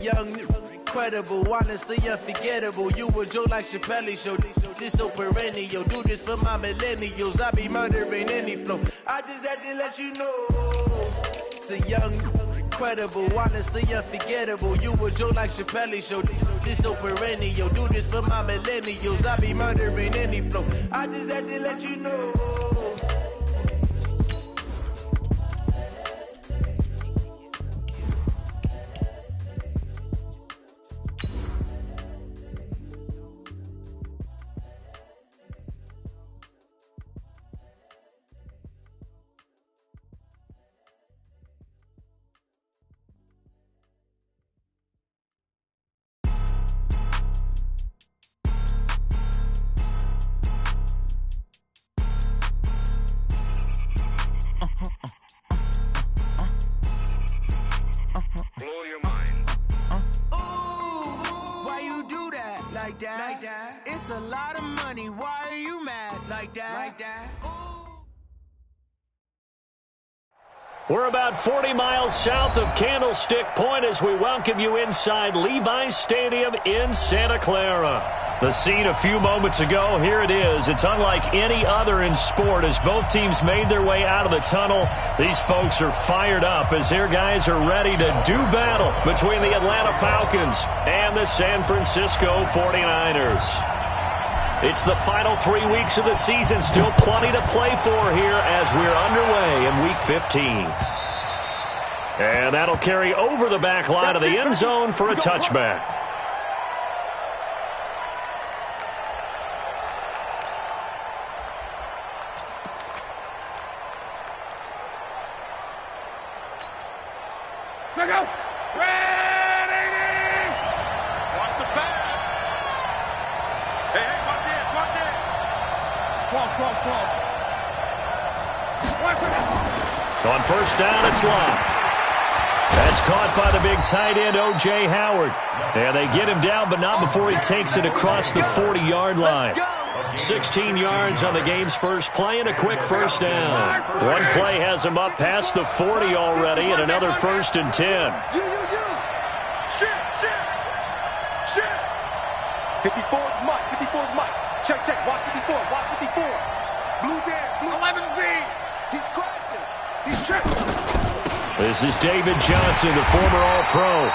Young, incredible, honestly unforgettable. You a Joe like Chappelle show. This so perennial. Do this for my millennials. I be murdering any flow. I just had to let you know. It's the young, incredible, honestly unforgettable. You a Joe like Chappelle show. This so perennial. Do this for my millennials. I be murdering any flow. I just had to let you know. Like that. It's a lot of money. Why are you mad like that? We're about 40 miles south of Candlestick Point as we welcome you inside Levi's Stadium in Santa Clara. The scene a few moments ago, here it is. It's unlike any other in sport as both teams made their way out of the tunnel. These folks are fired up as their guys are ready to do battle between the Atlanta Falcons and the San Francisco 49ers. It's the final 3 weeks of the season. Still plenty to play for here as we're underway in Week 15. And that'll carry over the back line of the end zone for a touchback. Check out. Ready. Watch the pass. Hey, watch it. Cross. On first down, it's locked. That's caught by the big tight end, O.J. Howard. And they get him down, but not before he takes it across the 40-yard line. 16 yards on the game's first play and a quick first down. One play has him up past the 40 already and another 1st and 10. Shit. 54's Mike. Check. Watch 54. Blue there. 11B. He's crashing. He's tripping. This is David Johnson, the former All-Pro.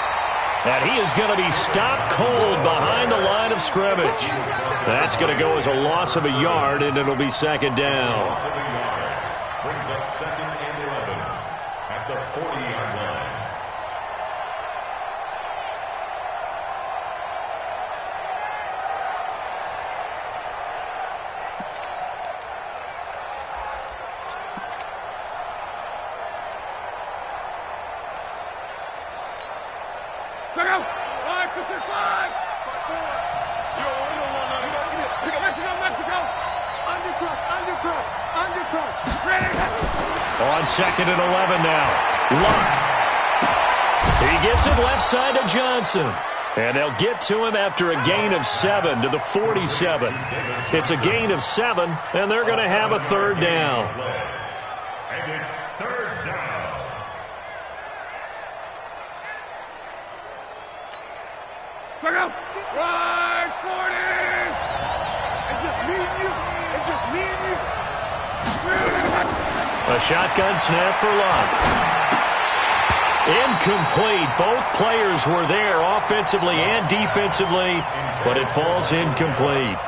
And he is going to be stopped cold behind the line of scrimmage. That's going to go as a loss of a yard, and it'll be second down. Brings up 2nd and 11 at the 40-yard line. Check out. 565. Mexico. Undercross. On 2nd and 11 now. Luck. He gets it left side to Johnson. And they'll get to him after a gain of 7 to the 47. It's a gain of 7, and they're going to have a third down. And it's third down. Check out. Right 40. It's just me and you. A shotgun snap for Luck. Incomplete. Both players were there offensively and defensively, but it falls incomplete.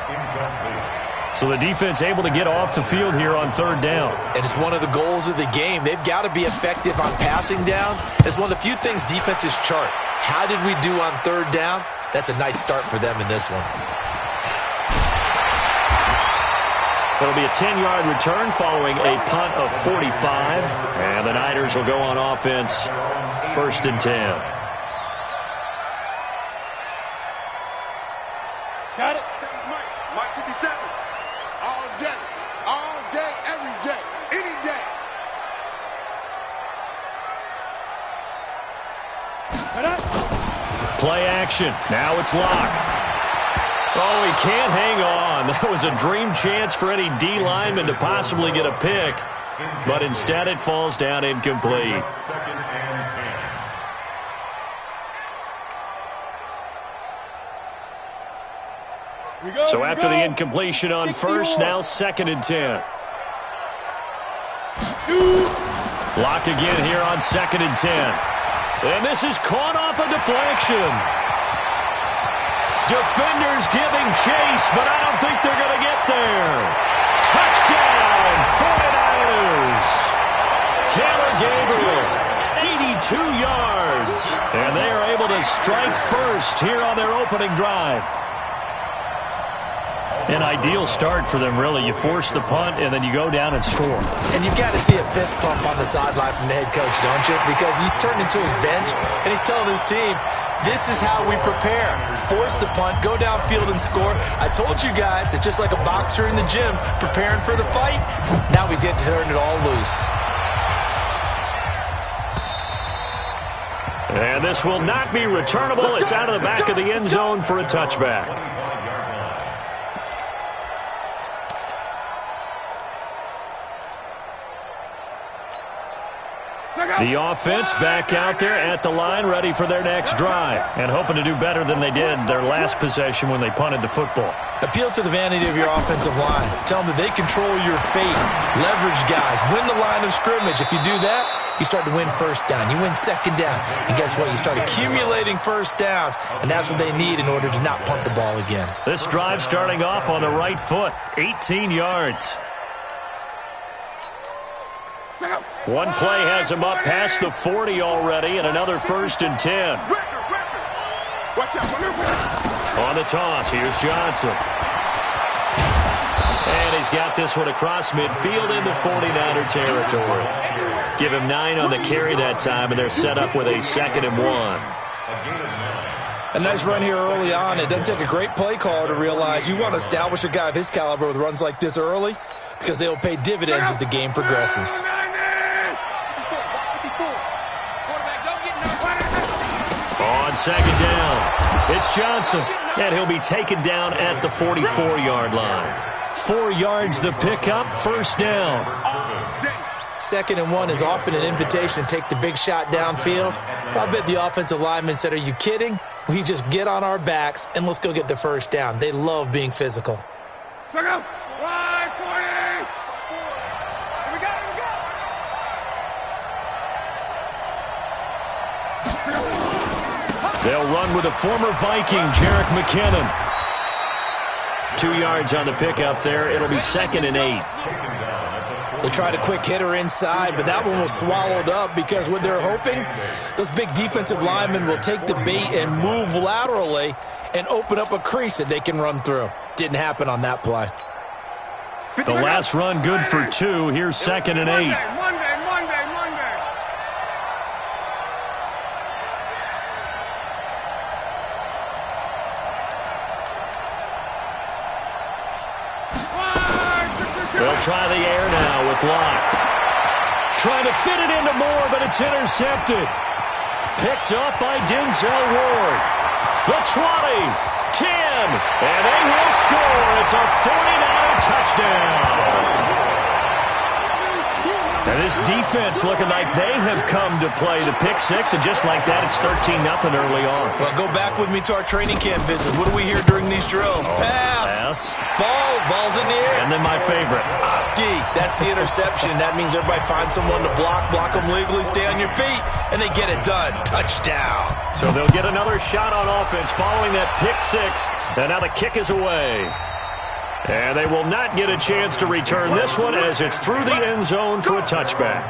So the defense able to get off the field here on third down. And it's one of the goals of the game. They've got to be effective on passing downs. It's one of the few things defenses chart. How did we do on third down? That's a nice start for them in this one. It'll be a 10-yard return following a punt of 45. And the Niners will go on offense, 1st and 10. Got it. Mike 57. All day, every day, any day. Play action. Now it's locked. Oh, he can't hang on. That was a dream chance for any D lineman to possibly get a pick, but instead it falls down incomplete. 2nd and 10. So after the incompletion on first, now 2nd and 10. Lock again here on 2nd and 10. And this is caught off a deflection. Defenders giving chase, but I don't think they're going to get there. Touchdown, 49ers. Taylor Gabriel, 82 yards. And they are able to strike first here on their opening drive. An ideal start for them, really. You force the punt, and then you go down and score. And you've got to see a fist pump on the sideline from the head coach, don't you? Because he's turned into his bench, and he's telling his team, this is how we prepare. Force the punt, go downfield and score. I told you guys, it's just like a boxer in the gym preparing for the fight. Now we get to turn it all loose. And this will not be returnable. It's out of the back of the end zone for a touchback. The offense back out there at the line, ready for their next drive, and hoping to do better than they did their last possession when they punted the football. Appeal to the vanity of your offensive line. Tell them that they control your fate. Leverage guys. Win the line of scrimmage. If you do that, you start to win first down. You win second down. And guess what? You start accumulating first downs, and that's what they need in order to not punt the ball again. This drive starting off on the right foot, 18 yards. One play has him up past the 40 already, and another 1st and 10. On the toss, here's Johnson. And he's got this one across midfield into 49er territory. Give him 9 on the carry that time, and they're set up with a 2nd and 1. A nice run here early on. It doesn't take a great play caller to realize you want to establish a guy of his caliber with runs like this early, because they'll pay dividends as the game progresses. On 2nd down, it's Johnson, and he'll be taken down at the 44-yard line. 4 yards the pickup, 1st down. 2nd and 1 is often an invitation to take the big shot downfield. I bet the offensive lineman said, are you kidding? We just get on our backs, and let's go get the 1st down. They love being physical. They'll run with a former Viking, Jerick McKinnon. 2 yards on the pickup there. It'll be 2nd and 8. They tried a quick hitter inside, but that one was swallowed up because what they're hoping, those big defensive linemen will take the bait and move laterally and open up a crease that they can run through. Didn't happen on that play. The last run good for 2. Here's 2nd and 8. They'll try the air now with Locke. Trying to fit it into Moore, but it's intercepted. Picked up by Denzel Ward. The 20, 10, and they will score. It's a 49er touchdown. And this defense looking like they have come to play the pick 6, and just like that, it's 13-0 early on. Well, go back with me to our training camp visit. What do we hear during these drills? Pass. Ball's in the air. And then my favorite. Oski, that's the interception. That means everybody finds someone to block them legally, stay on your feet, and they get it done. Touchdown. So they'll get another shot on offense following that pick 6, and now the kick is away. And they will not get a chance to return this one as it's through the end zone for a touchback.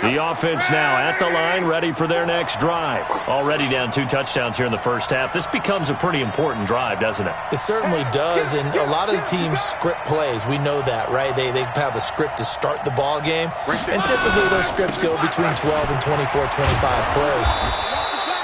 The offense now at the line, ready for their next drive. Already down 2 touchdowns here in the first half. This becomes a pretty important drive, doesn't it? It certainly does, and a lot of the teams script plays. We know that, right? They have a script to start the ball game, and typically those scripts go between 12 and 24, 25 plays.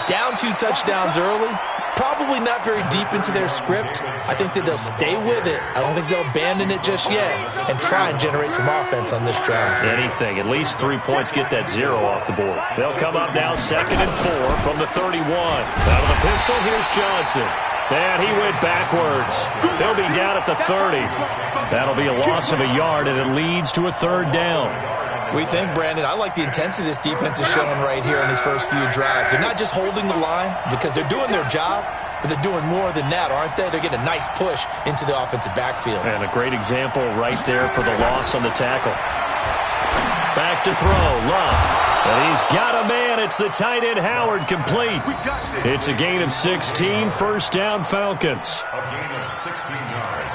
Down 2 touchdowns early, probably not very deep into their script. I think that they'll stay with it. I don't think they'll abandon it just yet and try and generate some offense on this drive. Anything. At least 3 points, get that 0 off the board. They'll come up now 2nd and 4 from the 31. Out of the pistol, here's Johnson. And he went backwards. He'll be down at the 30. That'll be a loss of a yard, and it leads to a 3rd down. We think, Brandon, I like the intensity this defense is showing right here in these first few drives. They're not just holding the line because they're doing their job, but they're doing more than that, aren't they? They're getting a nice push into the offensive backfield. And a great example right there for the loss on the tackle. Back to throw, Love. And he's got a man. It's the tight end, Howard, complete. It's a gain of 16, first down, Falcons. A gain of 16 yards.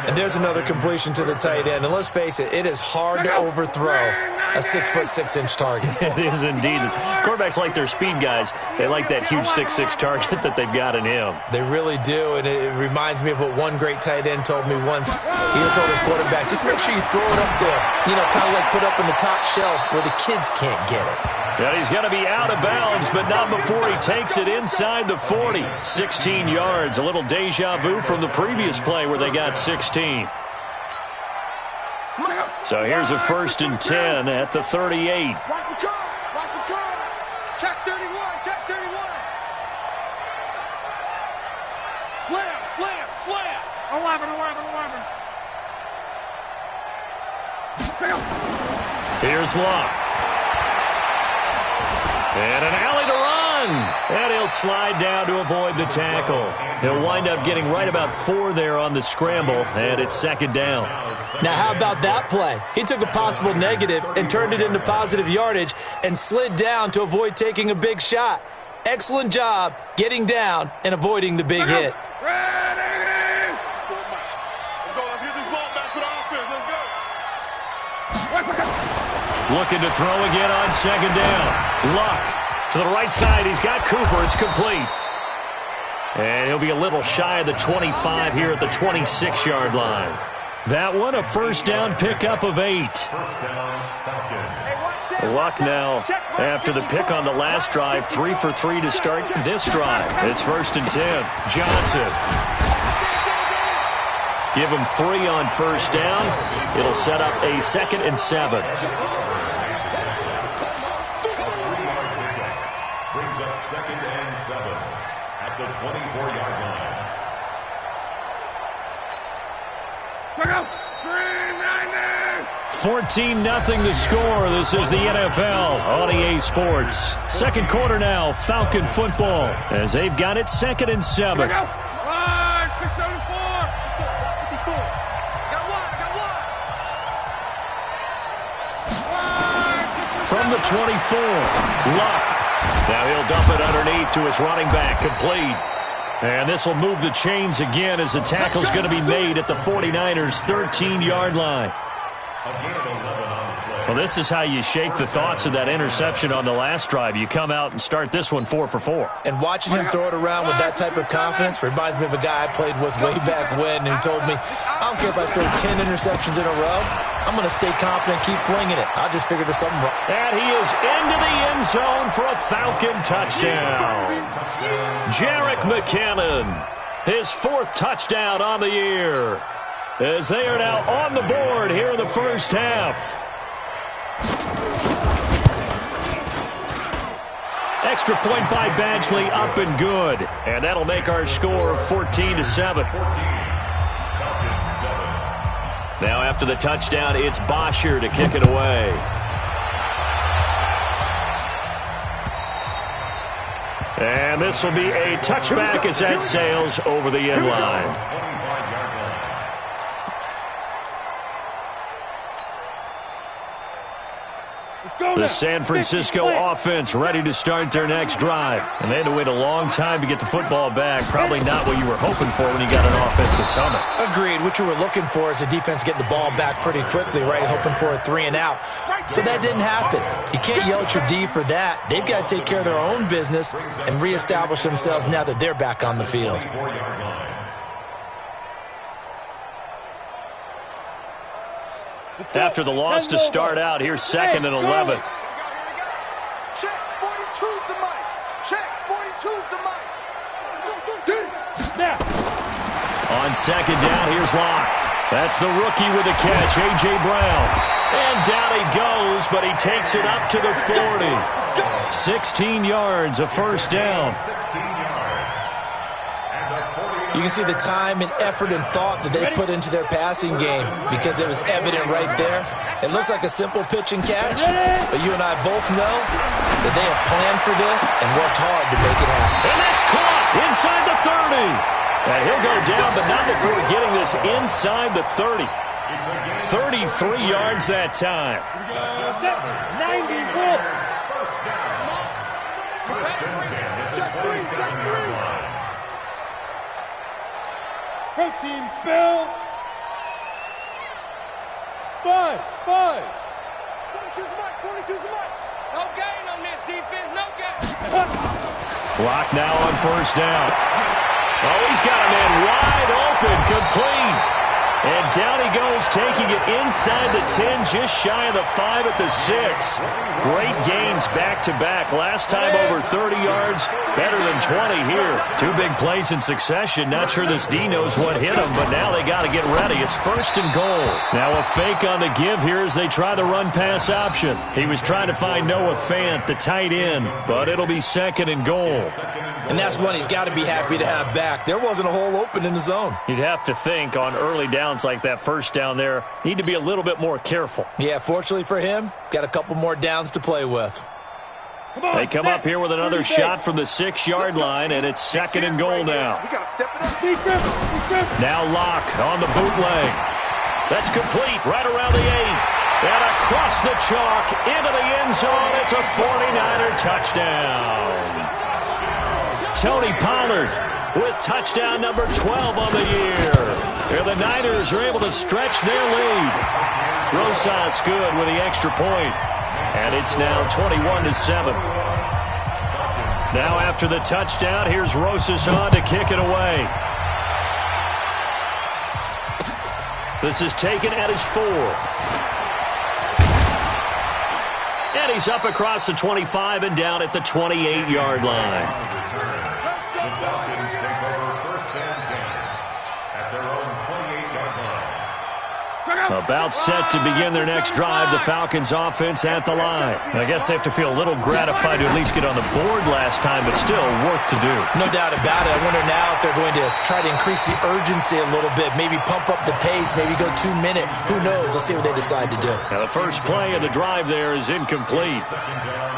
And there's another completion to the tight end. And let's face it, it is hard to overthrow a 6'6" target. It is indeed. Quarterbacks like their speed guys. They like that huge 6'6" target that they've got in him. They really do, and it reminds me of what one great tight end told me once. He had told his quarterback, just make sure you throw it up there. You know, kind of like put up in the top shelf where the kids can't get it. And he's going to be out of bounds, but not before he takes it inside the 40. 16 yards, a little deja vu from the previous play where they got 16. So here's a 1st and 10 at the 38. Watch the curl. Watch the curl. Check 31. Check 31. Slam, slam, slam. 11. Here's Locke. And an alley to run. And he'll slide down to avoid the tackle. He'll wind up getting right about 4 there on the scramble, and it's 2nd down. Now, how about that play? He took a possible negative and turned it into positive yardage and slid down to avoid taking a big shot. Excellent job getting down and avoiding the big hit. Let's go. Let's get this ball back for the offense. Let's go. Looking to throw again on 2nd down. Luck to the right side. He's got Cooper. It's complete. And he'll be a little shy of the 25 here at the 26-yard line. That one, a 1st down pickup of 8. Luck now, after the pick on the last drive, 3 for 3 to start this drive. It's 1st and 10. Johnson. Give him 3 on 1st down. It'll set up a 2nd and 7. Brings up 2nd and 7 at the 24-yard line. 14-0 the score. This is the NFL on EA Sports. 2nd quarter now, Falcon football, as they've got it 2nd and 7. From the 24, Luck. Now he'll dump it underneath to his running back, complete. And this will move the chains again as the tackle's going to be made at the 49ers' 13-yard line. Well, this is how you shake the thoughts of that interception on the last drive. You come out and start this one 4 for 4. And watching him throw it around with that type of confidence reminds me of a guy I played with way back when, and he told me, I don't care if I throw 10 interceptions in a row. I'm going to stay confident, keep flinging it. I'll just figure there's something wrong. And he is into the end zone for a Falcon touchdown. Jerick McKinnon, his 4th touchdown on the year, as they are now on the board here in the first half. Extra point by Badgley, up and good. And that'll make our score 14-7. Now after the touchdown, it's Bosher to kick it away. And this will be a touchback as that sails over the end line. The San Francisco offense ready to start their next drive. And they had to wait a long time to get the football back. Probably not what you were hoping for when you got an offense that's humming. Agreed. What you were looking for is the defense getting the ball back pretty quickly, right? Hoping for a 3 and out. So that didn't happen. You can't yell at your D for that. They've got to take care of their own business and reestablish themselves now that they're back on the field. After the loss to start out, here's 2nd and 11. Check, 42's the mic. Check, 42's the mic. On 2nd down, here's Locke. That's the rookie with the catch, A.J. Brown. And down he goes, but he takes it up to the 40. 16 yards, a 1st down. 16 yards. And the 49ers You can see the time and effort and thought that they put into their passing game because it was evident right there. It looks like a simple pitch and catch, but you and I both know that they have planned for this and worked hard to make it happen. And that's caught inside the 30. And he'll go down, but not before getting this inside the 30. 33 yards that time. 94. Check three. Protein spill. 5. 42's a mark. No gain on this defense, no gain. Block now on first down. Oh, he's got a man wide open, complete. And down he goes, taking it inside the 10, just shy of the 5 at the 6. Great gains back-to-back. Last time over 30 yards, better than 20 here. 2 big plays in succession. Not sure this D knows what hit him, but now they got to get ready. It's first and goal. Now a fake on the give here as they try the run-pass option. He was trying to find Noah Fant, the tight end, but it'll be second and goal. And that's one he's got to be happy to have back. There wasn't a hole open in the zone. You'd have to think on early downs like that first down there, need to be a little bit more careful. Yeah, fortunately for him, got a couple more downs to play with. They come up here with another shot from the 6-yard line, and it's second and goal now. We got to step it up. Now Locke on the bootleg. That's complete right around the 8. And across the chalk into the end zone. It's a 49er touchdown. Tony Pollard with touchdown number 12 on the year. And the Niners are able to stretch their lead. Rosas good with the extra point. And it's now 21-7. Now after the touchdown, here's Rosas on to kick it away. This is taken at his 4. And he's up across the 25 and down at the 28-yard line. The Falcons take over first and 10 at their own 28-yard line. About set to begin their next drive, the Falcons offense at the line. I guess they have to feel a little gratified to at least get on the board last time, but still work to do. No doubt about it. I wonder now if they're going to try to increase the urgency a little bit, maybe pump up the pace, maybe go 2-minute. Who knows? Let's see what they decide to do. Now the first play of the drive there is incomplete.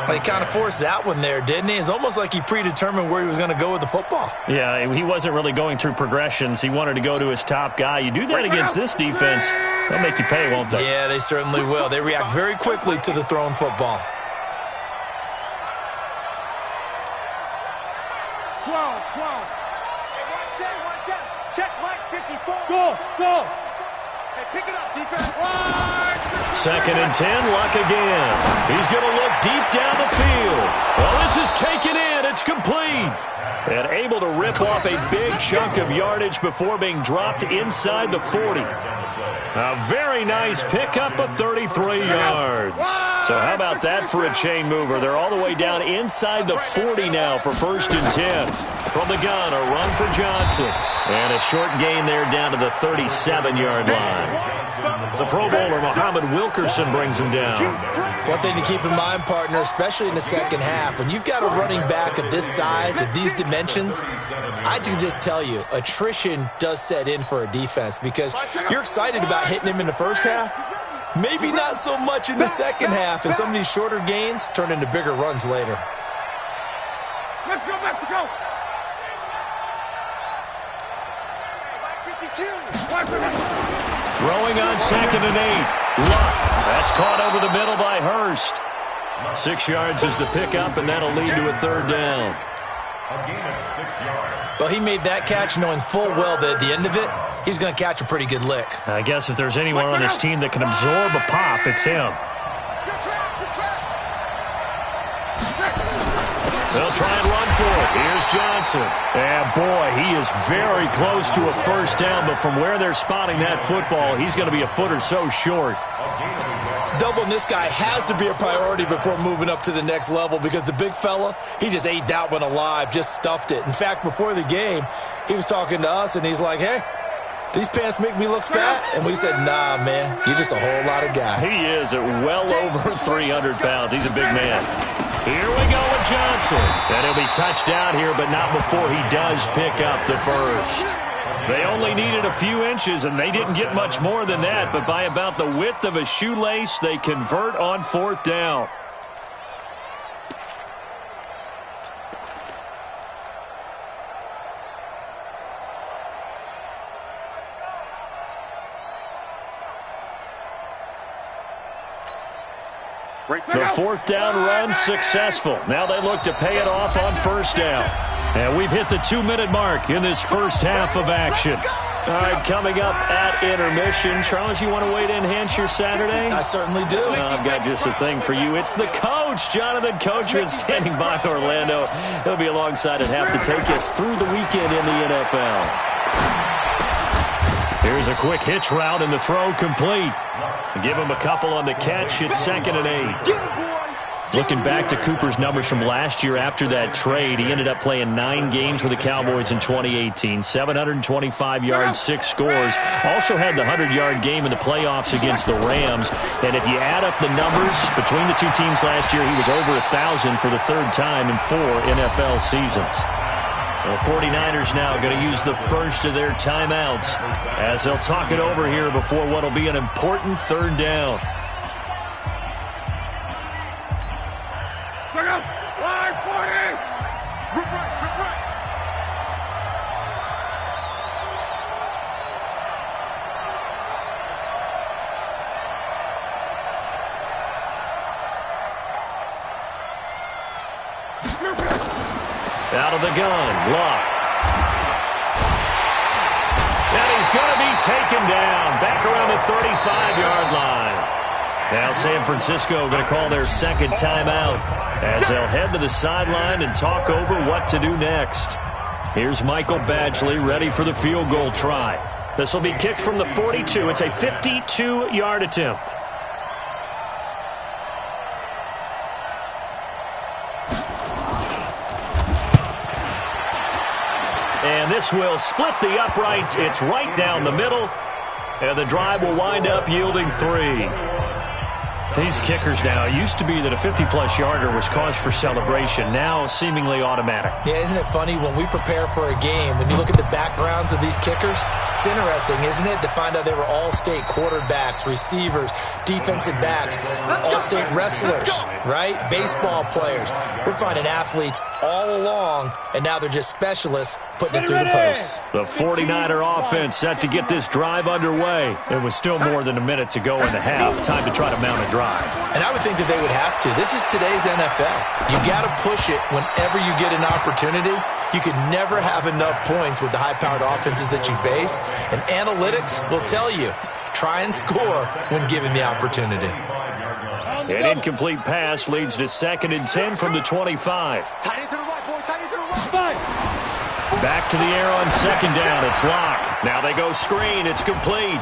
He kind of forced that one there, didn't he? It's almost like he predetermined where he was going to go with the football. Yeah, he wasn't really going through progressions. He wanted to go to his top guy. You do that against this defense, they'll make you pay, won't they? Yeah, they certainly will. They react very quickly to the thrown football. 12. Hey, one set. Check Mike 54. Go. Hey, pick it up, defense. Second and 10, Luck again. He's going to look deep down the field. Well, this is taken in. It's complete. And able to rip off a big chunk of yardage before being dropped inside the 40. A very nice pickup of 33 yards. So how about that for a chain mover? They're all the way down inside the 40 now for first and 10. From the gun, a run for Johnson. And a short gain there down to the 37-yard line. The Pro Bowler, Muhammad Wilkerson, brings him down. One thing to keep in mind, partner, especially in the second half, when you've got a running back of this size, of these dimensions, I can just tell you, attrition does set in for a defense because you're excited about hitting him in the first half. Maybe not so much in the second half, and some of these shorter gains turn into bigger runs later. Let's go, Mexico. 52. Throwing on second and 8. Luck. That's caught over the middle by Hurst. 6 yards is the pickup, and that'll lead to a third down. A gain of 6 yards. Well, he made that catch knowing full well that at the end of it, he's going to catch a pretty good lick. I guess if there's anyone on this team that can absorb a pop, it's him. They'll try and run for it. Here's Johnson. And, boy, he is very close to a first down, but from where they're spotting that football, he's going to be a foot or so short. Doubling this guy has to be a priority before moving up to the next level because the big fella, he just ate that one alive, just stuffed it. In fact, before the game, he was talking to us, and he's like, hey, these pants make me look fat? And we said, nah, man, you're just a whole lot of guy. He is at well over 300 pounds. He's a big man. Here we go with Johnson. And he'll be touched down here, but not before he does pick up the first. They only needed a few inches, and they didn't get much more than that, but by about the width of a shoelace, they convert on 4th down. The 4th down run successful. Now they look to pay it off on 1st down. And we've hit the 2-minute mark in this first half of action. All right, coming up at intermission. Charles, you want to wait to enhance your Saturday? I certainly do. I've got just a thing for you. It's the coach, Jonathan Coachman, standing by in Orlando. He'll be alongside at half to take us through the weekend in the NFL. Here's a quick hitch route, and the throw complete. Give him a couple on the catch. It's 2nd and 8. Looking back to Cooper's numbers from last year after that trade, he ended up playing 9 games with the Cowboys in 2018. 725 yards, 6 scores. Also had the 100-yard game in the playoffs against the Rams. And if you add up the numbers between the two teams last year, he was over 1,000 for the 3rd time in 4 NFL seasons. The 49ers now going to use the first of their timeouts as they'll talk it over here before what will be an important 3rd down. Look up! Line 40! Rip right! Out of the gun, Luck. And he's going to be taken down back around the 35-yard line. Now San Francisco going to call their 2nd timeout as they'll head to the sideline and talk over what to do next. Here's Michael Badgley ready for the field goal try. This will be kicked from the 42. It's a 52-yard attempt. And this will split the uprights. It's right down the middle. And the drive will wind up yielding 3. These kickers now, it used to be that a 50-plus yarder was cause for celebration. Now seemingly automatic. Yeah, isn't it funny when we prepare for a game, when you look at the backgrounds of these kickers, it's interesting, isn't it, to find out they were all-state quarterbacks, receivers, defensive backs, all-state wrestlers, right? Baseball players. We're finding athletes all along, and now they're just specialists putting it through the posts. The 49er offense set to get this drive underway. It was still more than a minute to go in the half. Time to try to mount a drive. And I would think that they would have to. This is today's NFL. You got to push it whenever you get an opportunity. You could never have enough points with the high-powered offenses that you face. And analytics will tell you, try and score when given the opportunity. An incomplete pass leads to 2nd and 10 from the 25. Back to the air on 2nd down. It's Locke. Now they go screen. It's complete.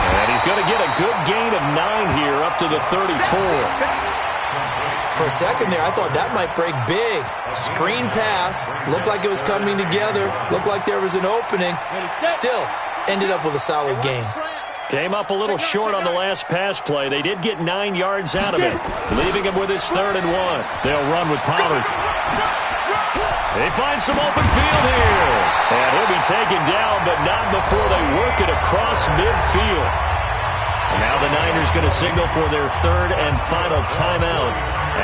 And he's going to get a good gain of 9 here up to the 34. For a second there, I thought that might break big. Screen pass. Looked like it was coming together. Looked like there was an opening. Still ended up with a solid gain. Came up a little short on the last pass play. They did get 9 yards out of it, leaving him with his 3rd and 1. They'll run with Pollard. They find some open field here. And he'll be taken down, but not before they work it across midfield. And now the Niners going to signal for their 3rd and final timeout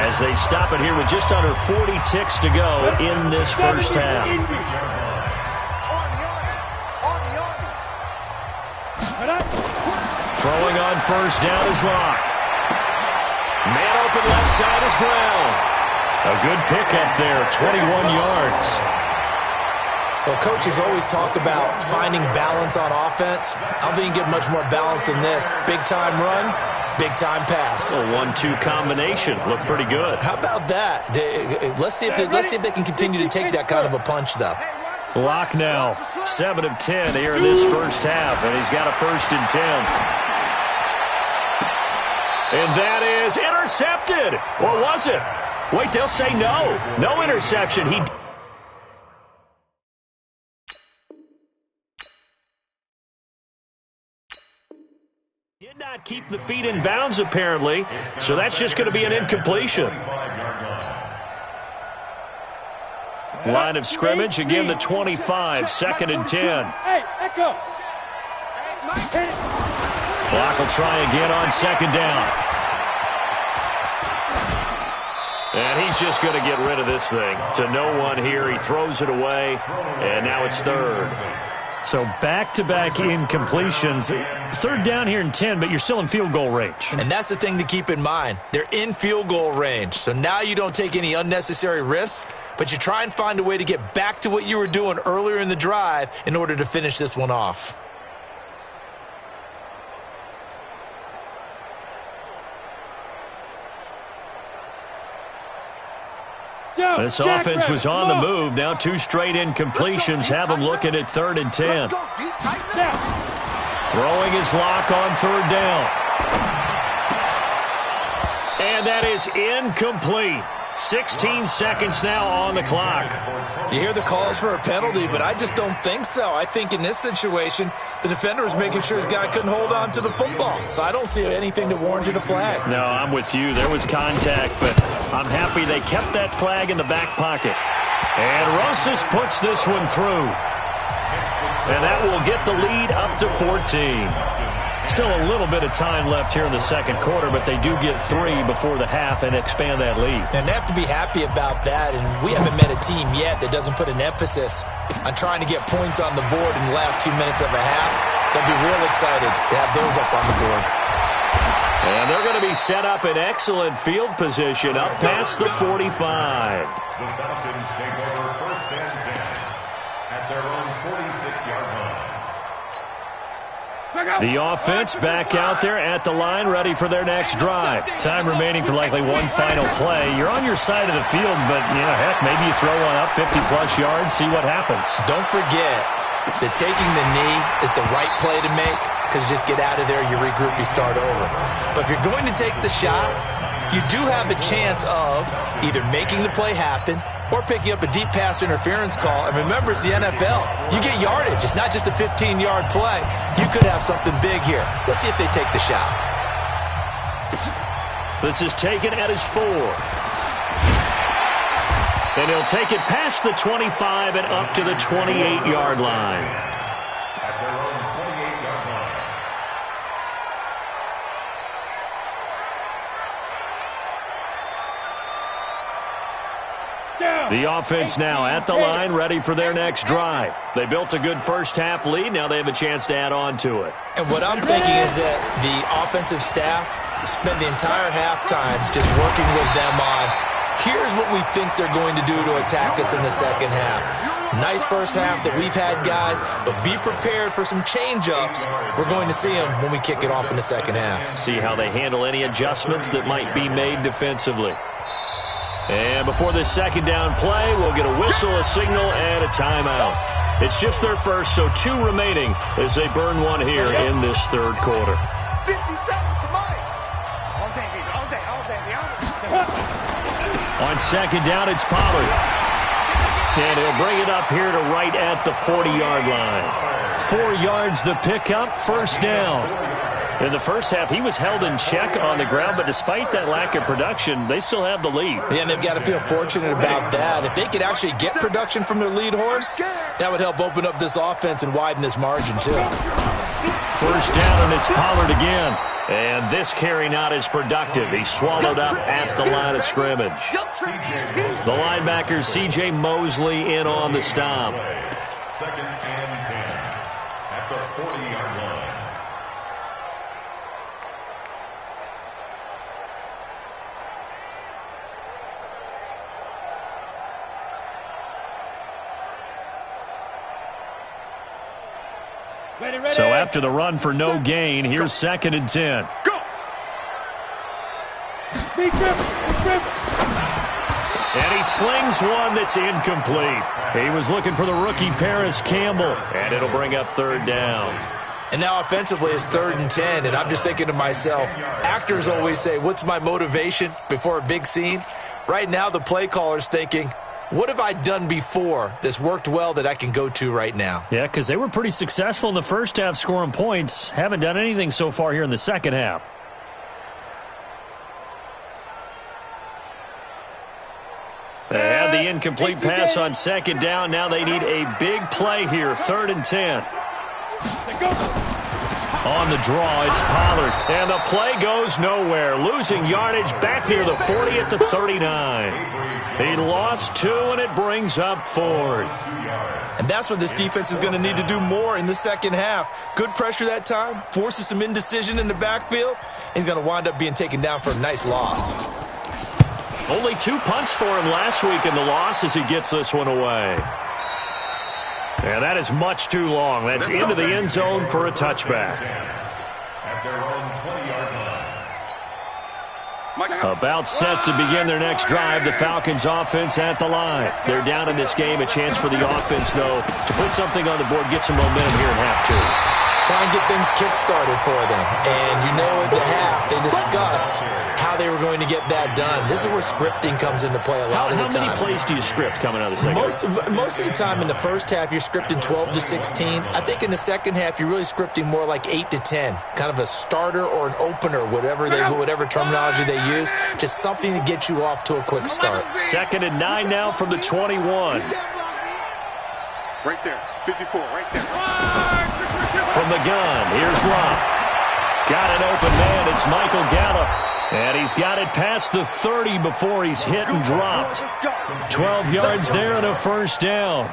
as they stop it here with just under 40 ticks to go in this first half. Throwing on 1st down is Locke. Man open left side is Brown. A good pickup there, 21 yards. Well, coaches always talk about finding balance on offense. I don't think you get much more balance than this. Big-time run, big-time pass. A 1-2 combination. Looked pretty good. How about that? Let's see if they can continue to take that kind of a punch, though. Locke now, 7 of 10 here in this first half, and he's got a 1st and 10. And that is intercepted. Or was it? Wait, they'll say no. No interception. He did not keep the feet in bounds, apparently, so that's just going to be an incompletion. Line of scrimmage, again the 25, 2nd and 10. Hey, Echo. Clock will try again on 2nd down. And he's just going to get rid of this thing. To no one here. He throws it away, and now it's 3rd. So back-to-back incompletions. 3rd down here in 10, but you're still in field goal range. And that's the thing to keep in mind. They're in field goal range. So now you don't take any unnecessary risks, but you try and find a way to get back to what you were doing earlier in the drive in order to finish this one off. This offense was on the move. Now 2 straight incompletions have them looking at 3rd and 10. Throwing his lock on 3rd down. And that is incomplete. 16 seconds now on the clock. You hear the calls for a penalty, but I just don't think so. I think in this situation, the defender was making sure his guy couldn't hold on to the football. So I don't see anything to warrant a flag. No, I'm with you. There was contact, but I'm happy they kept that flag in the back pocket. And Rosas puts this one through. And that will get the lead up to 14. Still a little bit of time left here in the 2nd quarter, but they do get 3 before the half and expand that lead. And they have to be happy about that, and we haven't met a team yet that doesn't put an emphasis on trying to get points on the board in the last 2 minutes of a half. They'll be real excited to have those up on the board. And they're going to be set up in excellent field position up past the 45. The Falcons take over 1st and 10 at their own 46-yard line. The offense back out there at the line, ready for their next drive. Time remaining for likely one final play. You're on your side of the field, but, heck, maybe you throw one up 50-plus yards, see what happens. Don't forget that taking the knee is the right play to make, because you just get out of there, you regroup, you start over. But if you're going to take the shot, you do have a chance of either making the play happen or picking up a deep pass interference call. And remember, it's the NFL. You get yardage. It's not just a 15-yard play. You could have something big here. Let's see if they take the shot. This is taken at his 4. And he'll take it past the 25 and up to the 28-yard line. At their own 28-yard line. The offense now at the line, ready for their next drive. They built a good first-half lead. Now they have a chance to add on to it. And what I'm thinking is that the offensive staff spent the entire halftime just working with them on, here's what we think they're going to do to attack us in the second half. Nice first half that we've had, guys, but be prepared for some change-ups. We're going to see them when we kick it off in the second half. See how they handle any adjustments that might be made defensively. And before this 2nd down play, we'll get a whistle, a signal, and a timeout. It's just their first, so 2 remaining as they burn one here in this 3rd quarter. 57 to Mike. All day. On 2nd down, it's Pollard. And he'll bring it up here to right at the 40-yard line. 4 yards the pickup, 1st down. In the first half, he was held in check on the ground, but despite that lack of production, they still have the lead. Yeah, and they've got to feel fortunate about that. If they could actually get production from their lead horse, that would help open up this offense and widen this margin, too. 1st down, and it's Pollard again. And this carry not as productive. He's swallowed up at the line of scrimmage. The linebacker, C.J. Mosley, in on the stop. 2nd and 10 at the 40-yard line. So after the run for no gain, here's 2nd and 10. Go. And he slings one that's incomplete. He was looking for the rookie Paris Campbell, and it'll bring up 3rd down. And now offensively it's 3rd and 10, and I'm just thinking to myself, actors always say, what's my motivation before a big scene? Right now the play caller's thinking, what have I done before that's worked well that I can go to right now? Yeah, because they were pretty successful in the first half scoring points. Haven't done anything so far here in the second half. They had And the incomplete pass on second down. Now they need a big play here, 3rd and 10. On the draw, it's Pollard. And the play goes nowhere. Losing yardage back near the 40 at the 39. He lost 2, and it brings up 4th. And that's what this defense is going to need to do more in the second half. Good pressure that time, forces some indecision in the backfield. He's going to wind up being taken down for a nice loss. Only 2 punts for him last week in the loss as he gets this one away. And that is much too long. That's into the end zone for a touchback. At their own 20-yard line. About set to begin their next drive, the Falcons offense at the line. They're down in this game. A chance for the offense, though, to put something on the board, get some momentum here in half 2. Try and get things kick-started for them. And you know at the half, they discussed how they were going to get that done. This is where scripting comes into play a lot of the time. How many plays do you script coming out of the second half? Most of the time in the first half, you're scripting 12 to 16. I think in the second half, you're really scripting more like 8 to 10. Kind of a starter or an opener, whatever terminology they use. Just something to get you off to a quick start. 2nd and 9 now from the 21. Right there, 54, right there. From the gun, here's Love. Got an open man, it's Michael Gallup. And he's got it past the 30 before he's hit and dropped. 12 yards there and a 1st down.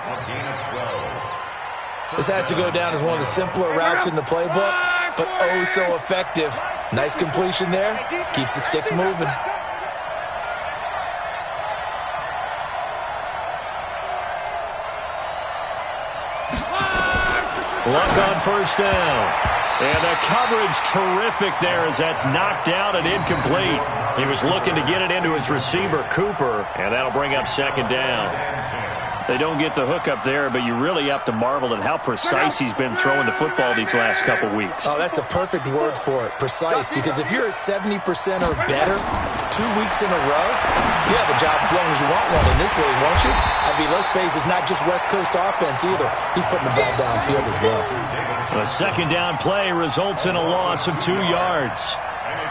This has to go down as one of the simpler routes in the playbook, but oh so effective. Nice completion there, keeps the sticks moving. Luck on 1st down. And the coverage terrific there as that's knocked down and incomplete. He was looking to get it into his receiver, Cooper, and that'll bring up 2nd down. They don't get the hook up there, but you really have to marvel at how precise he's been throwing the football these last couple weeks. Oh, that's a perfect word for it, precise, because if you're at 70% or better 2 weeks in a row, you have a job as long as you want one in this league, won't you? I mean, let's face it, it's not just West Coast offense either. He's putting the ball downfield as well. A 2nd down play results in a loss of 2 yards.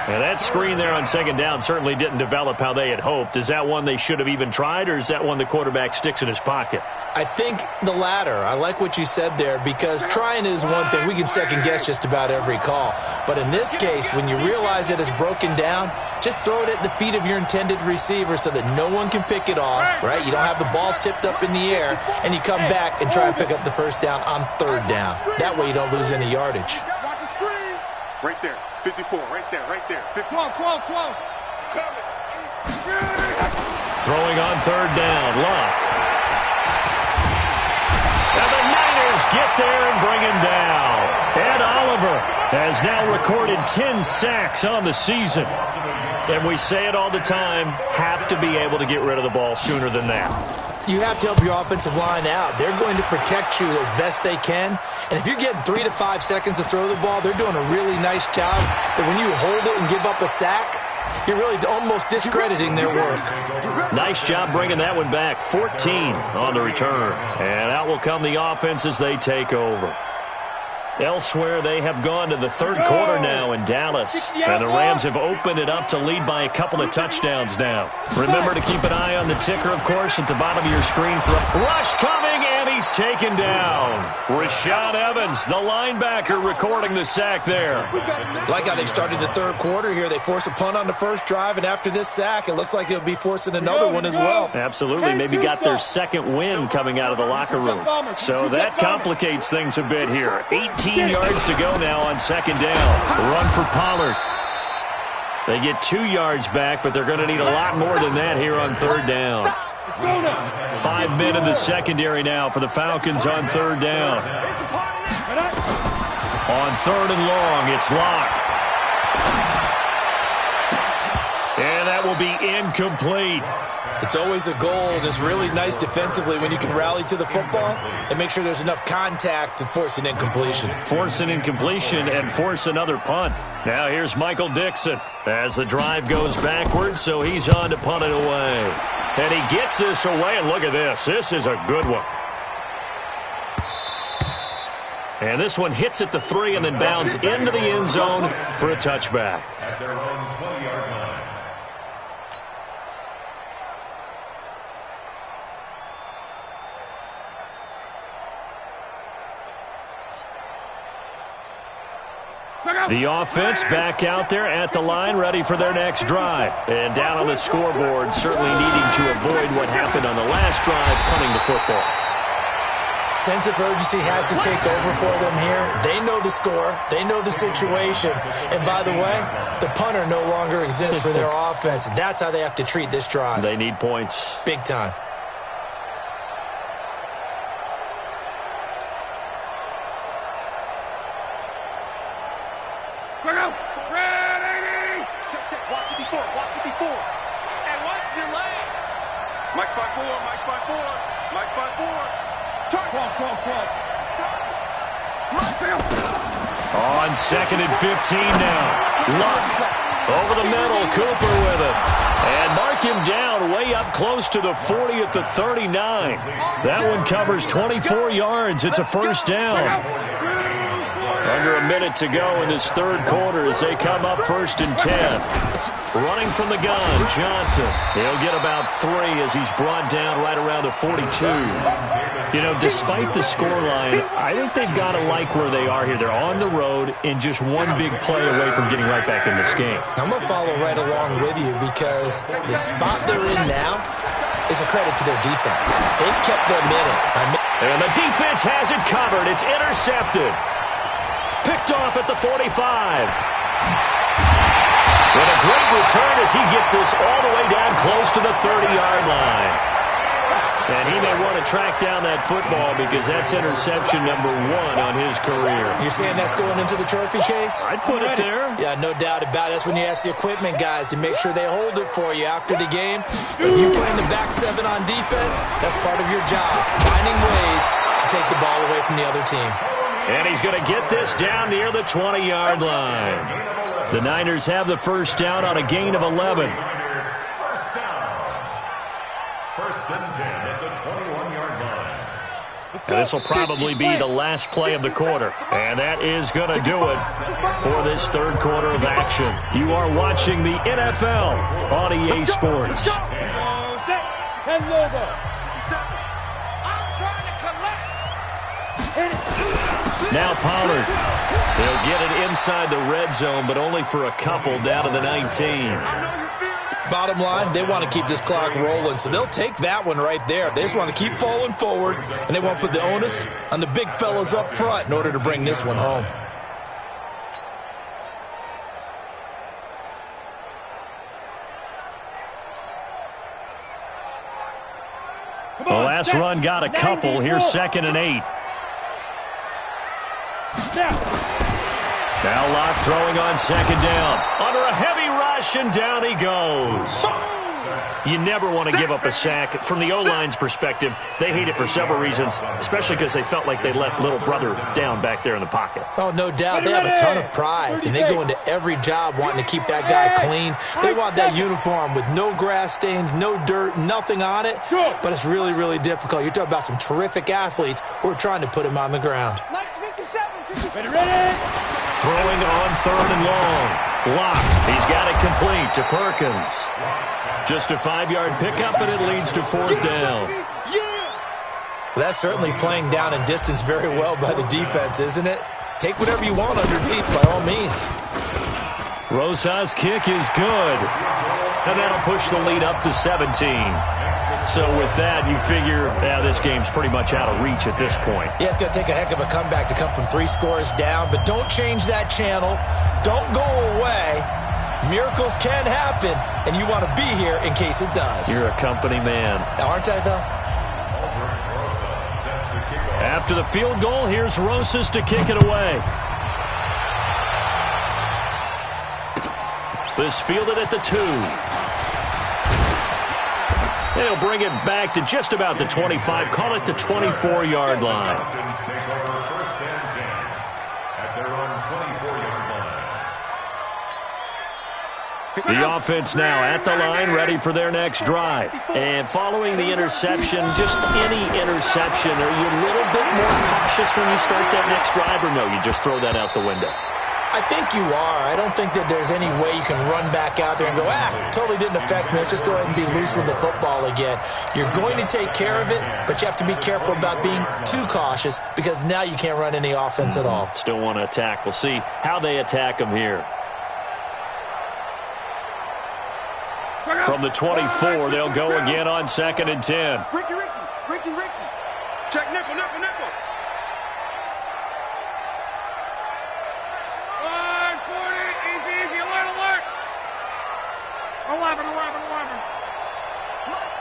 And that screen there on 2nd down certainly didn't develop how they had hoped. Is that one they should have even tried, or is that one the quarterback sticks in his pocket? I think the latter. I like what you said there, because trying is one thing. We can second-guess just about every call. But in this case, when you realize that it's broken down, just throw it at the feet of your intended receiver so that no one can pick it off, right? You don't have the ball tipped up in the air, and you come back and try and pick up the 1st down on 3rd down. That way you don't lose any yardage. Watch the screen. Right there. 54, right there, right there. 50. Close. Throwing on 3rd down, Luck. And the Niners get there and bring him down. Ed Oliver has now recorded 10 sacks on the season. And we say it all the time, have to be able to get rid of the ball sooner than that. You have to help your offensive line out. They're going to protect you as best they can. And if you're getting 3 to 5 seconds to throw the ball, they're doing a really nice job. But when you hold it and give up a sack, you're really almost discrediting their work. Nice job bringing that one back. 14 on the return. And out will come the offense as they take over. Elsewhere, they have gone to the 3rd quarter now in Dallas. And the Rams have opened it up to lead by a couple of touchdowns now. Remember to keep an eye on the ticker, of course, at the bottom of your screen. For a rush coming, and he's taken down. Rashaan Evans, the linebacker, recording the sack there. Like how they started the 3rd quarter here. They force a punt on the 1st drive, and after this sack, it looks like they'll be forcing another one as well. Absolutely. Maybe got their 2nd win coming out of the locker room. So that complicates things a bit here. 18 yards to go now on 2nd down. Run for Pollard. They get 2 yards back, but they're going to need a lot more than that here on 3rd down. 5 men in the secondary now for the Falcons on 3rd down. On 3rd and long, it's Locke. And that will be incomplete. It's always a goal, and it's really nice defensively when you can rally to the football and make sure there's enough contact to force an incompletion. Force an incompletion and force another punt. Now here's Michael Dixon as the drive goes backwards, so he's on to punt it away. And he gets this away, and look at this. This is a good one. And this one hits at the 3 and then bounds into the end zone for a touchback. At their own 20-yard line. The offense back out there at the line, ready for their next drive. And down on the scoreboard, certainly needing to avoid what happened on the last drive, punting the football. Sense of urgency has to take over for them here. They know the score. They know the situation. And by the way, the punter no longer exists for their offense. That's how they have to treat this drive. They need points. Big time. Ready! Check. Block 54. And watch your leg. Mike's by four. On 2nd and 15 now. Luck over the middle. Cooper with it. And mark him down way up close to the 40 at the 39. That one covers 24 yards. It's a first down. Under a minute to go in this third quarter as they come up 1st and 10. Running from the gun, Johnson. He'll get about 3 as he's brought down right around the 42. You know, despite the scoreline, I think they've got to like where they are here. They're on the road and just one big play away from getting right back in this game. I'm going to follow right along with you because the spot they're in now is a credit to their defense. They've kept them in it. And the defense has it covered. It's intercepted. Picked off at the 45. With a great return as he gets this all the way down close to the 30-yard line. And he may want to track down that football because that's interception number 1 on his career. You're saying that's going into the trophy case? I'd put it there. Yeah, no doubt about it. That's when you ask the equipment guys to make sure they hold it for you after the game. If you play in the back 7 on defense, that's part of your job, finding ways to take the ball away from the other team. And he's going to get this down near the 20-yard line. The Niners have the first down on a gain of 11. First down. 1st and 10 at the 21-yard line. And this will probably be the last play of the quarter. And that is going to do it for this third quarter of action. You are watching the NFL on EA Sports. Ten logo. I'm trying to collect. Now Pollard. He'll get it inside the red zone, but only for a couple down to the 19. Bottom line, they want to keep this clock rolling, so they'll take that one right there. They just want to keep falling forward, and they want to put the onus on the big fellas up front in order to bring this one home. The last run got a couple. Here's 2nd and 8. Now Locke throwing on 2nd down. Under a heavy rush, and down he goes. You never want to give up a sack. From the O-line's perspective, they hate it for several reasons, especially because they felt like they let little brother down back there in the pocket. Oh, no doubt. They have a ton of pride, and they go into every job wanting to keep that guy clean. They want that uniform with no grass stains, no dirt, nothing on it, but it's really, really difficult. You're talking about some terrific athletes who are trying to put him on the ground. Ready? Throwing on 3rd and long. Locke, he's got it complete to Perkins. Just a 5-yard pickup, and it leads to 4th down. That's certainly playing down and distance very well by the defense, isn't it? Take whatever you want underneath, by all means. Rosa's kick is good. And that'll push the lead up to 17. So with that, you figure, this game's pretty much out of reach at this point. Yeah, it's going to take a heck of a comeback to come from 3 scores down, but don't change that channel. Don't go away. Miracles can happen, and you want to be here in case it does. You're a company man. Aren't I, though? After the field goal, here's Rosas to kick it away. This fielded at the 2. They'll bring it back to just about the 25. Call it the 24-yard line. The offense now at the line, ready for their next drive. And following the interception, just any interception, are you a little bit more cautious when you start that next drive, or no, you just throw that out the window? I think you are. I don't think that there's any way you can run back out there and go, totally didn't affect me. Let's just go ahead and be loose with the football again. You're going to take care of it, but you have to be careful about being too cautious because now you can't run any offense at all. Still want to attack. We'll see how they attack them here. From the 24, they'll go again on 2nd and 10. Ricky. Check nickel. 40, easy, alert. 11.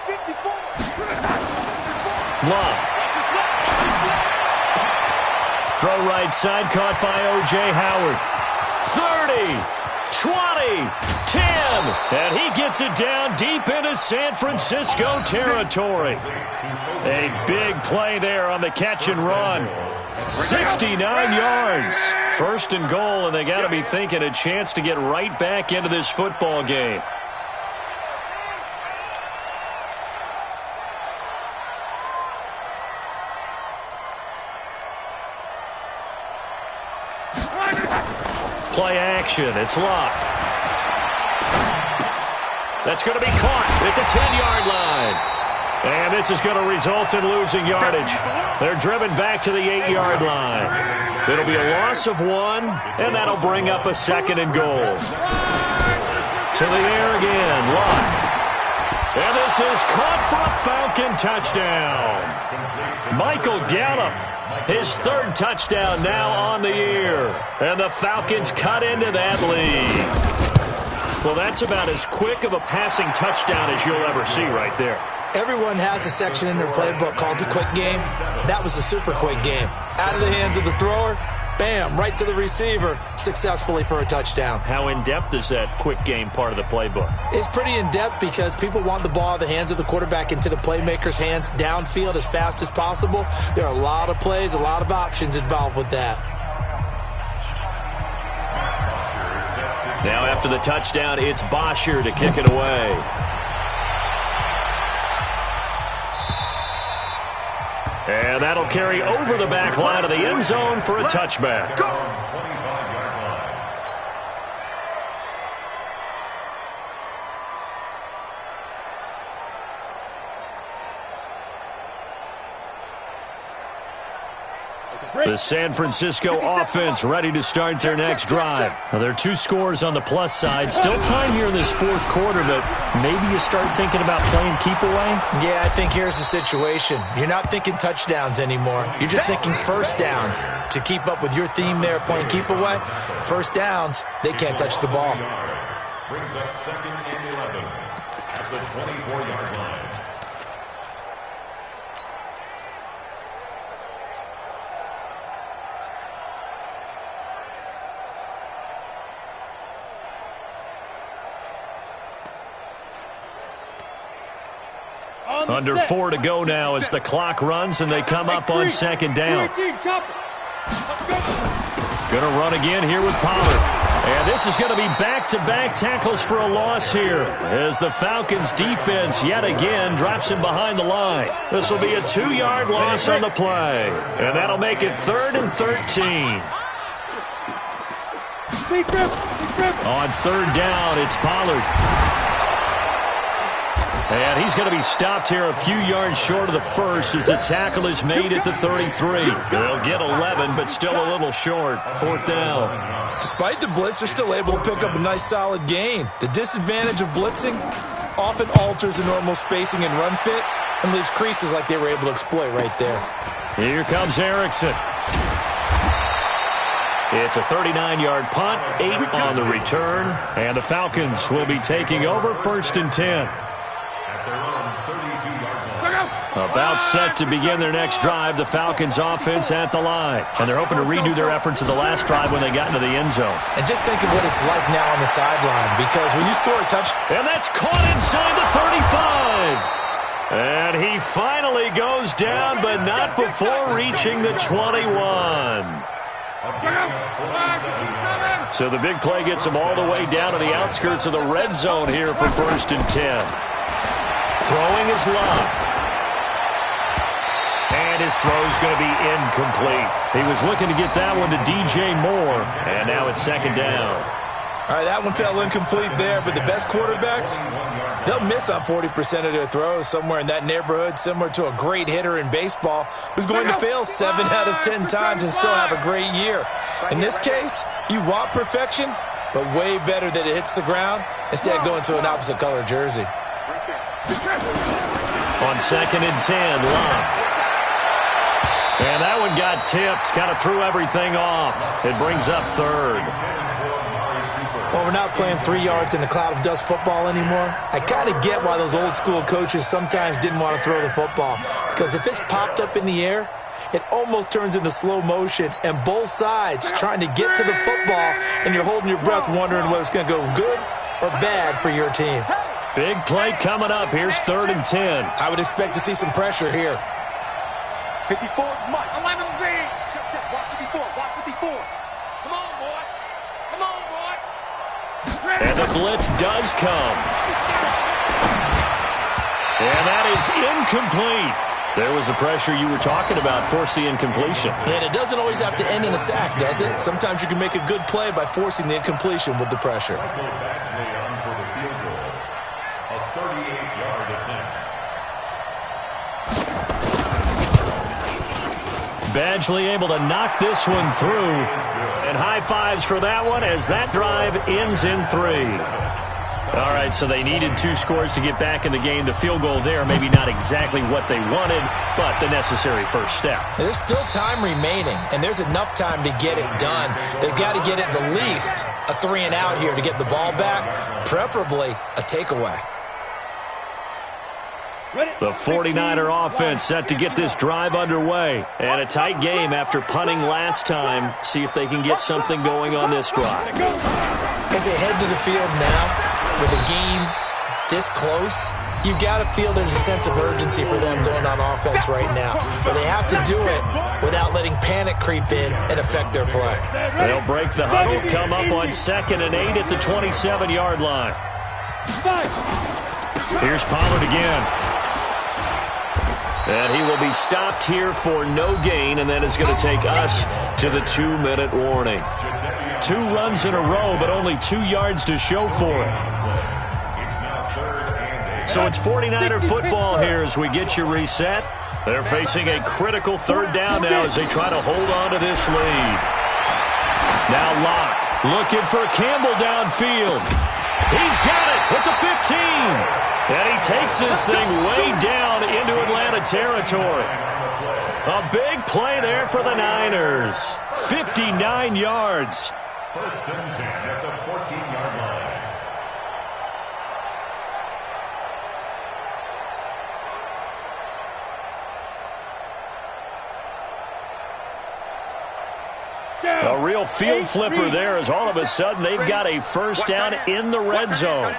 54. Love. Throw right side, caught by O.J. Howard. 30, 20, 10, and he gets it down deep into San Francisco territory. A big play there on the catch and run. 69 yards. 1st and goal, and they got to be thinking a chance to get right back into this football game. Play action. It's Locke. That's going to be caught at the 10-yard line. And this is going to result in losing yardage. They're driven back to the 8-yard line. It'll be a loss of 1, and that'll bring up a 2nd and goal. To the air again. Locke. And this is caught for a Falcon touchdown. Michael Gallup. His 3rd touchdown now on the year. And the Falcons cut into that lead. Well, that's about as quick of a passing touchdown as you'll ever see right there. Everyone has a section in their playbook called the quick game. That was a super quick game. Out of the hands of the thrower, bam, right to the receiver, successfully for a touchdown. How in-depth is that quick game part of the playbook? It's pretty in-depth because people want the ball out of the hands of the quarterback into the playmaker's hands downfield as fast as possible. There are a lot of plays, a lot of options involved with that. Now after the touchdown, it's Bosher to kick it away. And that'll carry over the back line of the end zone for a touchback. The San Francisco offense ready to start their next drive. Now, there are 2 scores on the plus side. Still time here in this 4th quarter, but maybe you start thinking about playing keep away? Yeah, I think here's the situation. You're not thinking touchdowns anymore. You're just thinking first downs. To keep up with your theme there, playing keep away, first downs, they can't touch the ball. Brings up 2nd and 11 at the 24-yard line. Under 4 to go now as the clock runs and they come up on 2nd down. Going to run again here with Pollard. And this is going to be back-to-back tackles for a loss here as the Falcons defense yet again drops him behind the line. This will be a 2-yard loss on the play. And that'll make it 3rd and 13. On 3rd down, it's Pollard. And he's going to be stopped here a few yards short of the first as the tackle is made at the 33. They'll get 11, but still a little short. 4th down. Despite the blitz, they're still able to pick up a nice solid gain. The disadvantage of blitzing often alters the normal spacing and run fits and leaves creases like they were able to exploit right there. Here comes Erickson. It's a 39-yard punt, 8 on the return, and the Falcons will be taking over 1st and 10. About set to begin their next drive, the Falcons offense at the line. And they're hoping to redo their efforts of the last drive when they got into the end zone. And just think of what it's like now on the sideline, because when you score a touchdown... And that's caught inside the 35. And he finally goes down, but not before reaching the 21. So the big play gets him all the way down to the outskirts of the red zone here for 1st and 10. Throwing is Love. And And his throw's going to be incomplete. He was looking to get that one to DJ Moore, and now it's second down. All right, that one fell incomplete there, but the best quarterbacks, they'll miss on 40% of their throws, somewhere in that neighborhood, similar to a great hitter in baseball who's going to fail 7 out of 10 times and still have a great year. In this case, you want perfection, but way better that it hits the ground instead of going to an opposite color jersey. On 2nd and 10, Locke. And that one got tipped, kind of threw everything off. It brings up 3rd. Well, we're not playing 3 yards in a cloud of dust football anymore. I kind of get why those old school coaches sometimes didn't want to throw the football. Because if it's popped up in the air, it almost turns into slow motion. And both sides trying to get to the football, and you're holding your breath wondering whether it's going to go good or bad for your team. Big play coming up. Here's 3rd and 10. I would expect to see some pressure here. 54, Mike. 11 B. Check, walk 54, walk 54. Come on, boy. Come on, boy. And the blitz does come. And that is incomplete. There was the pressure you were talking about, force the incompletion. And it doesn't always have to end in a sack, does it? Sometimes you can make a good play by forcing the incompletion with the pressure. Badgley on for the field goal. A 38-yard attempt. Badgley able to knock this one through. And high fives for that one as that drive ends in 3. All right, so they needed 2 scores to get back in the game. The field goal there, maybe not exactly what they wanted, but the necessary first step. There's still time remaining, and there's enough time to get it done. They've got to get at the least a 3 and out here to get the ball back, preferably a takeaway. The 49er offense set to get this drive underway. And a tight game after punting last time. See if they can get something going on this drive. As they head to the field now, with the game this close, you've got to feel there's a sense of urgency for them going on offense right now. But they have to do it without letting panic creep in and affect their play. They'll break the huddle, come up on 2nd and 8 at the 27-yard line. Here's Pollard again. And he will be stopped here for no gain, and then it's going to take us to the 2-minute warning. 2 runs in a row, but only 2 yards to show for it. So it's 49er football here as we get you reset. They're facing a critical 3rd down now as they try to hold on to this lead. Now Locke looking for Campbell downfield. He's got it with the 15. And he takes this thing way down into Atlanta territory. A big play there for the Niners. 59 yards. 1st and 10 at the 14-yard line. A real field flipper there as all of a sudden they've got a first down in the red zone.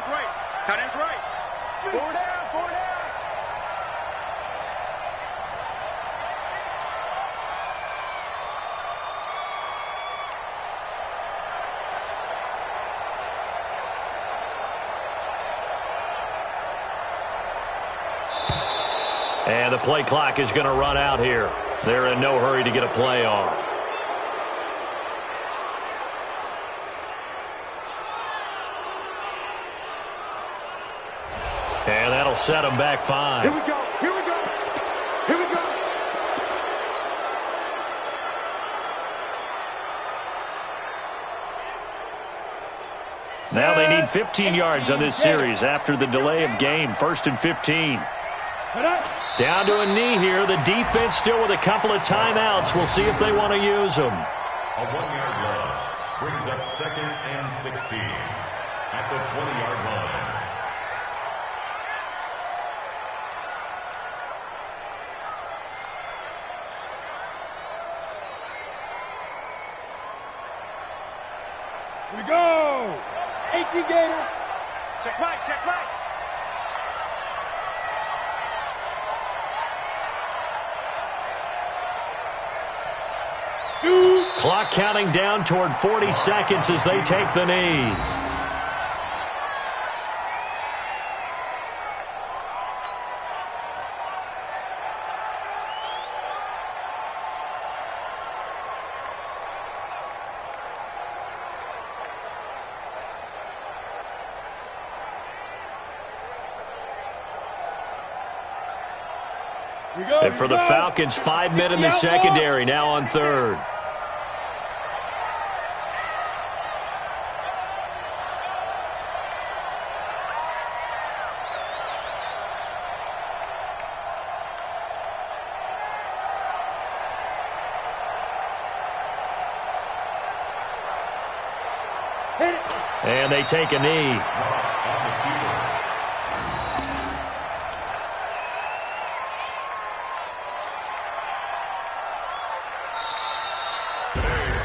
Tight end's right. 4 down, 4 down. And the play clock is going to run out here. They're in no hurry to get a play off. And that'll set them back 5. Here we go, here we go, here we go. Now they need 15 yards on this series after the delay of game. 1st and 15. Down to a knee here. The defense still with a couple of timeouts. We'll see if they want to use them. A 1-yard loss brings up 2nd and 16 at the 20-yard line. Here we go. 18 Gator. Check right, check right. Shoot. Clock counting down toward 40 seconds as they take the knee. And for the Falcons, 5 men in the secondary, now on third. And they take a knee.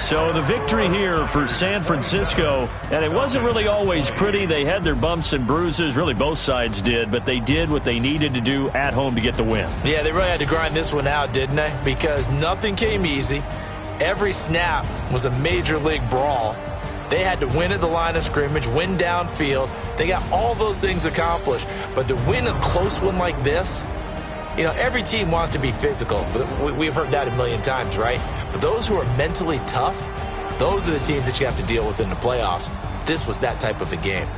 So the victory here for San Francisco, and it wasn't really always pretty. They had their bumps and bruises, really both sides did, but they did what they needed to do at home to get the win. Yeah, they really had to grind this one out, didn't they? Because nothing came easy. Every snap was a major league brawl. They had to win at the line of scrimmage, win downfield. They got all those things accomplished. But to win a close one like this, you know, every team wants to be physical. We've heard that a million times, right? But those who are mentally tough, those are the teams that you have to deal with in the playoffs. This was that type of a game.